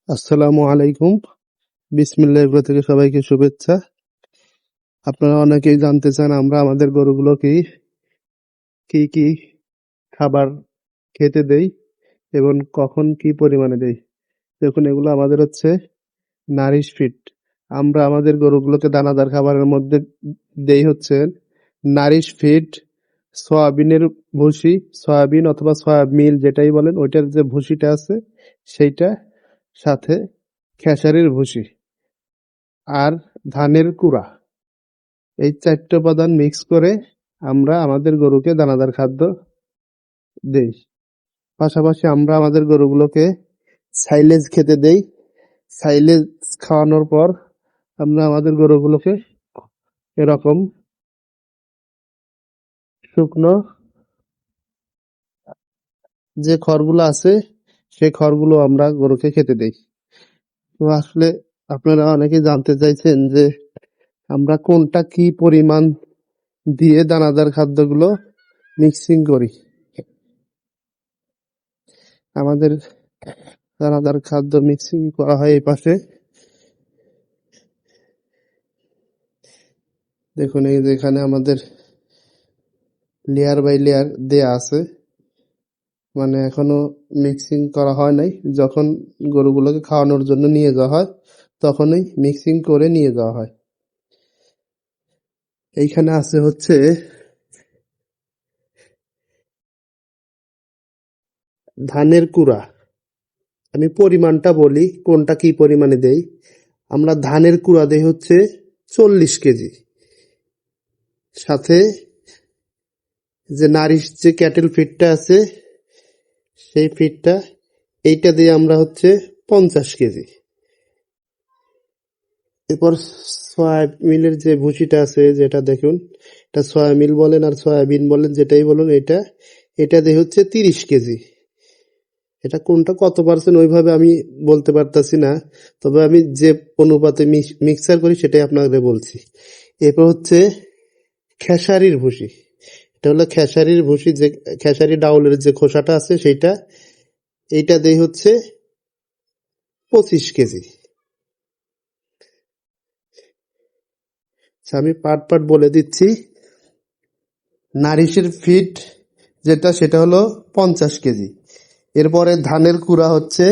আসসালামু আলাইকুম। বিসমিল্লাহ থেকে সবাইকে শুভেচ্ছা। আপনারা অনেকেই জানতে চান আমরা আমাদের গরুগুলোকে কি কি খাবার খেতে দেই এবং কখন কি পরিমাণে দেই। দেখুন, এগুলো আমাদের হচ্ছে নারিশ ফিড। আমরা আমাদের গরুগুলোকে দানাদার খাবারের মধ্যে দেই হচ্ছে নারিশ ফিড, সয়াবিনের ভুসি, সয়াবিন অথবা সয়ামিল যেটাই বলেন, ওইটার যে ভুসিটা আছে সেইটা, সাথে খেসারির ভুসি আর ধানের কুড়া। এই ৪টা উপাদান মিক্স করে আমরা আমাদের গরুকে দানাদার খাদ্য দেই। পাশাপাশি আমরা আমাদের গরুগুলোকে সাইলেজ খেতে দেই। সাইলেজ খাওয়ানোর পর আমরা আমাদের গরুগুলোকে এরকম শুকনো যে খড়গুলো আছে সেই খড়গুলো আমরা গরুকে খেতে দেই। তো আসলে আপনারা অনেকেই জানতে চাইছেন যে আমরা কোনটা কি পরিমাণ দিয়ে দানাদার খাদ্যগুলো মিক্সিং করি। আমাদের দানাদার খাদ্য মিক্সিং করা হয় এই পাশে। দেখুন, এই যে এখানে আমাদের লেয়ার বাই লেয়ার দেয়া আছে, মানে এখনো মিক্সিং করা হয় নাই। যখন গরুগুলোকে খাওয়ানোর জন্য নিয়ে যাওয়া হয় তখনই মিক্সিং করে নিয়ে যাওয়া হয়। এইখানে আছে হচ্ছে ধানের কুড়া। আমি পরিমাণটা বলি কোনটা কি পরিমাণে দেই। আমরা ধানের কুড়া দেই হচ্ছে 40 কেজি, সাথে যে নারিশ যে ক্যাটেল ফিডটা আছে সেই ফিডটা, এইটা দিয়ে আমরা হচ্ছে 50 কেজি। এরপর সয়াবিনের যে ভুসিটা আছে, যেটা দেখুন, এটা সয়াবিন বলেন আর সয়াবিন বলেন যেটাই বলুন, এটা দিয়ে হচ্ছে 30 কেজি। এটা কোনটা কত পার্সেন্ট ওইভাবে আমি বলতে পারতাছি না, তবে আমি যে অনুপাতে মিক্সার করি সেটাই আপনাদের বলছি। এরপর হচ্ছে খেসারির ভুসি। এটা হলো খেসারির ভুসি, যে খেসারি ডাউলের যে খোসাটা আছে সেইটা, এইটা দিয়ে হচ্ছে 25 কেজি। আমি পার্ট পার্ট বলে দিচ্ছি। নারিশের ফিড যেটা, সেটা হলো 50 কেজি। এরপরে ধানের কুড়া হচ্ছে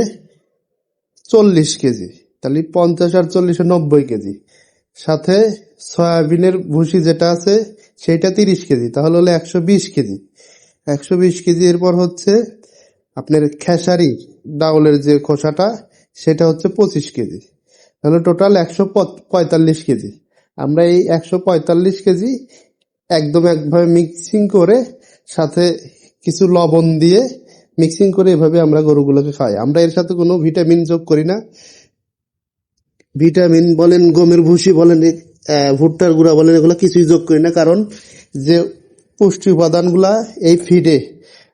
40 কেজি, তাহলে 50 আর 40 90 কেজি। সাথে সয়াবিনের ভুসি যেটা আছে সেটা 30 কেজি, তাহলে হলো 120 কেজি। 120 কেজি। এরপর হচ্ছে আপনার খেসারি ডাউলের যে খোসাটা, সেটা হচ্ছে 25 কেজি, তাহলে টোটাল 145 কেজি। আমরা এই 145 কেজি একদম একভাবে মিক্সিং করে, সাথে কিছু লবণ দিয়ে মিক্সিং করে এভাবে আমরা গরুগুলোকে খাই। আমরা এর সাথে কোনো ভিটামিন যোগ করি না। ভিটামিন বলেন, গমের ভুসি বলেন, ভুট্টার গুঁড়া বলেন, এগুলো কিছুই যোগ করি না। কারণ যে পুষ্টি উপাদানগুলা এই ফিডে,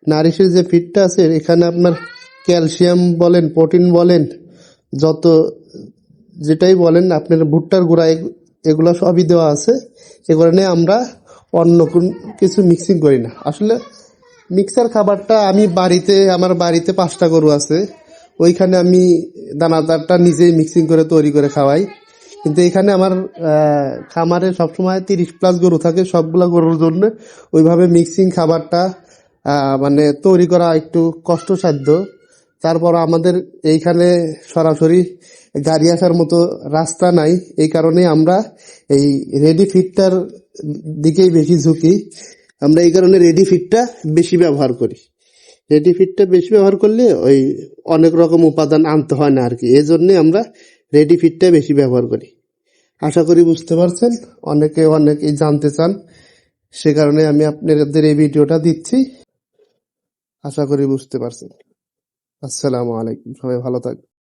নারিশের যে ফিডটা আছে, এখানে আপনার ক্যালসিয়াম বলেন, প্রোটিন বলেন, যত যেটাই বলেন, আপনার ভুট্টার গুঁড়া, এগুলো সবই দেওয়া আছে। এ কারণে আমরা অন্য কোন কিছু মিক্সিং করি না। আসলে মিক্সার খাবারটা আমি আমার বাড়িতে 5টা গরু আছে, ওইখানে আমি দানাদারটা নিজেই মিক্সিং করে তৈরি করে খাওয়াই। কিন্তু এখানে আমার খামারে সবসময় 30+ গরু থাকে, সবগুলা গরুর জন্য ওইভাবে মিক্সিং খাবারটা মানে তৈরি করা একটু কষ্টসাধ্য। তারপর আমাদের এইখানে সরাসরি গাড়ি আসার মতো রাস্তা নাই, এই কারণে আমরা এই রেডি ফিডটার দিকেই বেশি ঝুঁকি। আমরা এই কারণে রেডি ফিডটা বেশি ব্যবহার করি। রেডি ফিডটা বেশি ব্যবহার করলে ওই অনেক রকম উপাদান আনতে হয় না আর কি, এই জন্যে আমরা রেডি ফিডটা বেশি ব্যবহার করি। আশা করি বুঝতে পারছেন। অনেকেই জানতে চান, সে কারণে আমি আপনাদের এই ভিডিওটা দিচ্ছি। আশা করি বুঝতে পারছেন। আসসালামু আলাইকুম, সবাই ভালো থাকবেন।